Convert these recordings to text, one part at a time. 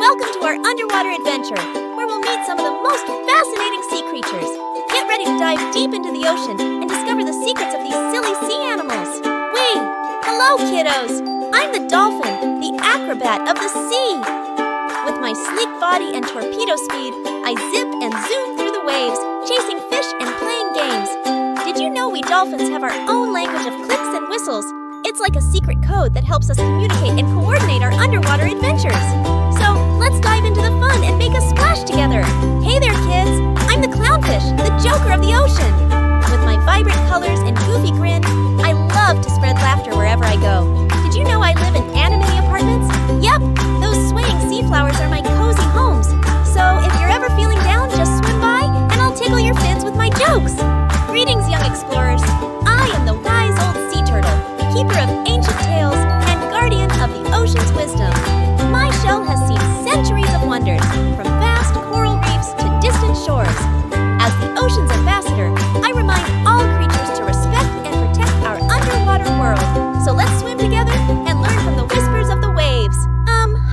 Welcome to our underwater adventure, where we'll meet some of the most fascinating sea creatures. Get ready to dive deep into the ocean and discover the secrets of these silly sea animals. Hello, kiddos! I'm the dolphin, the acrobat of the sea. With my sleek body and torpedo speed, I zip and zoom through the waves, chasing fish and playing games. Did you know we dolphins have our own language of clicks and whistles? It's like a secret code that helps us communicate and coordinate our underwater adventures. So, let's dive into the fun and make a splash together. Hey there, kids! I'm the clownfish, the joker of the ocean. With my vibrant colors and goofy grin, I love to spread laughter wherever I go. Did you know I live in anemone apartments? Yep, those swaying sea flowers are my cozy homes. So, if you're ever feeling down, just swim by and I'll tickle your fins with my jokes. Greetings, young explorers. I am the wise old sea turtle, keeper of ancient tales and guardian of the ocean's wisdom. My shell has seen centuries of wonders, from vast coral reefs to distant shores. As the ocean's ambassador, I remind all creatures to respect and protect our underwater world. So let's swim together and learn from the whispers of the waves.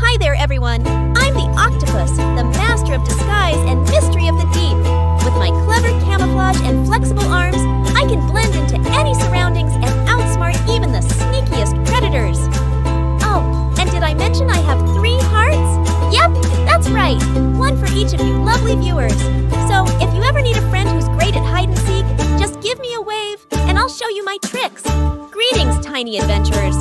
Hi there, everyone. I'm the octopus, the master of disguise and mystery of the deep. With my clever camouflage and flexible arms, I can blend into any surroundings and outsmart even the sneakiest predators. Oh, and did I mention I have 3 hearts? Yep, that's right. One for each of you lovely viewers. So, if you ever need a friend who's great at hide and seek, just give me a wave and I'll show you my tricks. Greetings, tiny adventurers.